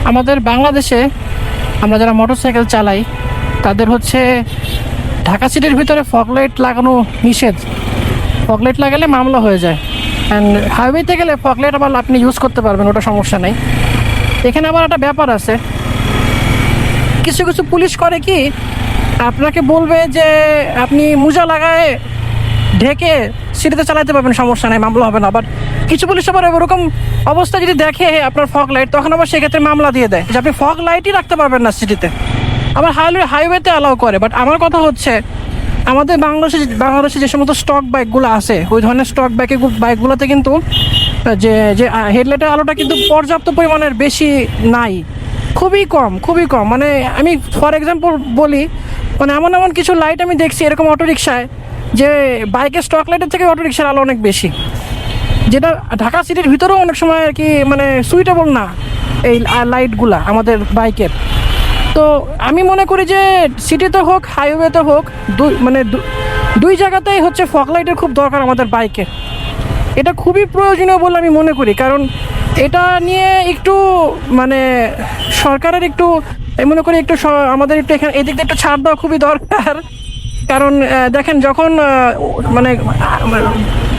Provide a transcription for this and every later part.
আমাদের বাংলাদেশে আমরা যারা মোটরসাইকেল চালাই তাদের হচ্ছে ঢাকা সিটির ভিতরে ফগলাইট লাগানো নিষেধ। ফগলাইট লাগালে মামলা হয়ে যায়। অ্যান্ড হাইওয়েতে গেলে ফগলাইট আবার আপনি ইউজ করতে পারবেন, ওটা সমস্যা নেই। এখানে আবার একটা ব্যাপার আছে, কিছু কিছু পুলিশ করে কি আপনাকে বলবে যে আপনি মোজা লাগায় ঢেকে সিটিতে চালাতে পারবেন, সমস্যা নেই, মামলা হবে না। আবার কিছু পুলিশ আবার এরকম অবস্থা যদি দেখে আপনার ফগ লাইট, তখন আবার সেক্ষেত্রে মামলা দিয়ে দেয় যে আপনি ফগ লাইটই রাখতে পারবেন না সিটিতে। আবার হাইওয়েতে অ্যালাউ করে। বাট আমার কথা হচ্ছে আমাদের বাংলাদেশে যে সমস্ত স্টক বাইকগুলো আছে, ওই ধরনের স্টক বাইকগুলোতে কিন্তু যে যে হেডলাইটের আলোটা কিন্তু পর্যাপ্ত পরিমাণের বেশি নাই, খুবই কম। মানে আমি ফর এক্সাম্পল বলি, মানে এমন এমন কিছু লাইট আমি দেখছি এরকম অটোরিকশায় যে বাইকের স্টক লাইটের থেকে অটোরিকশার আলো অনেক বেশি, যেটা ঢাকা সিটির ভিতরেও অনেক সময় আর কি মানে সুইটেবল না এই লাইটগুলা আমাদের বাইকের। তো আমি মনে করি যে সিটিতে হোক হাইওয়েতে হোক দুই জায়গাতেই হচ্ছে ফগ লাইটের খুব দরকার আমাদের বাইকে। এটা খুবই প্রয়োজনীয় বলে আমি মনে করি, কারণ এটা নিয়ে একটু মানে সরকারের একটু মনে করি একটু আমাদের একটু এখানে এদিক দিয়ে একটু ছাড় দেওয়া খুবই দরকার। কারণ দেখেন যখন মানে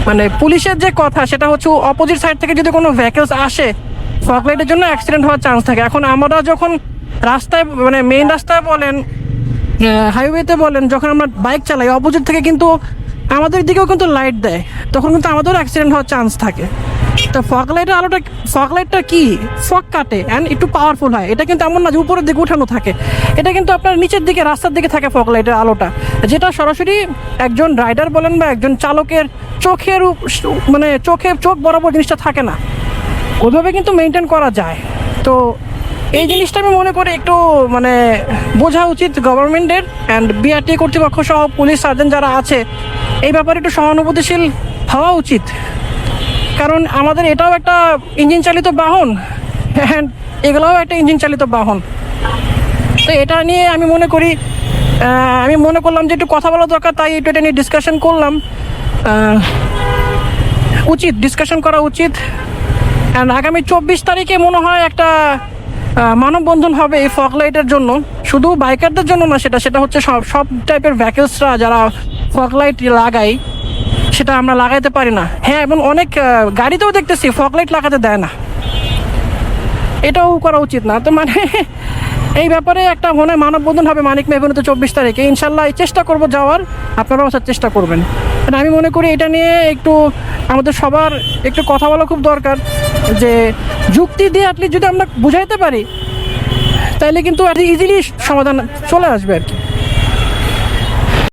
মানে পুলিশের যে কথা সেটা হচ্ছে অপোজিট সাইড থেকে যদি কোনো ভেহিকলস আসে ফগ লাইটের জন্য অ্যাক্সিডেন্ট হওয়ার চান্স থাকে। এখন আমরা যখন রাস্তায় মানে মেইন রাস্তায় বলেন হাইওয়েতে বলেন, যখন আমরা বাইক চালাই অপোজিট থেকে কিন্তু আমাদের দিকেও কিন্তু লাইট দেয়, তখন কিন্তু আমাদেরও অ্যাক্সিডেন্ট হওয়ার চান্স থাকে। তো ফগ লাইটটা কি ফগ কাটে অ্যান্ড একটু পাওয়ারফুল হয়। এটা কিন্তু এমন না যে উপরের দিকে উঠানো থাকে, এটা কিন্তু আপনার নিচের দিকে রাস্তার দিকে থাকে ফগ লাইটের আলোটা, যেটা সরাসরি একজন রাইডার বলেন বা একজন চালকের মানে চোখ বরাবর জিনিসটা থাকে না, ওইভাবে কিন্তু মেনটেন করা যায়। তো এই জিনিসটা আমি মনে করি একটু মানে বোঝা উচিত গভর্নমেন্টের অ্যান্ড বিআরটি কর্তৃপক্ষ সহ পুলিশ সার্জন যারা আছে এই ব্যাপারে একটু সহানুভূতিশীল হওয়া উচিত। কারণ আমাদের এটাও একটা ইঞ্জিন চালিত বাহন অ্যান্ড এগুলোও একটা ইঞ্জিন চালিত বাহন। তো এটা নিয়ে আমি মনে করলাম যে একটু কথা বলা দরকার, তাই একটু এটা নিয়ে ডিসকাশন করলাম। ডিসকাশন করা উচিত। অ্যান্ড আগামী 24 তারিখে মনে হয় একটা মানববন্ধন হবে এই ফগ লাইটের জন্য, শুধু বাইকারদের জন্য না, সেটা হচ্ছে সব টাইপের ভেহিকলসরা যারা ফগ লাইট লাগায় সেটা আমরা লাগাইতে পারি না। হ্যাঁ, এবং অনেক গাড়িতেও দেখতেছি ফগ লাইট লাগাতে দেয় না, এটাও করা উচিত না। তো মানে এই ব্যাপারে একটা মনে হয় মানববন্ধন হবে মানিক মেহবুবতে 24 তারিখে, ইনশাল্লাহ চেষ্টা করব যাওয়ার, আপনারাও আসার চেষ্টা করবেন। আমি মনে করি এটা নিয়ে একটু আমাদের সবার একটু কথা বলা খুব দরকার, যে যুক্তি দিয়ে অ্যাটলিস্ট যদি আমরা বুঝাইতে পারি তাহলে কিন্তু ইজিলি সমাধান চলে আসবে আর কি।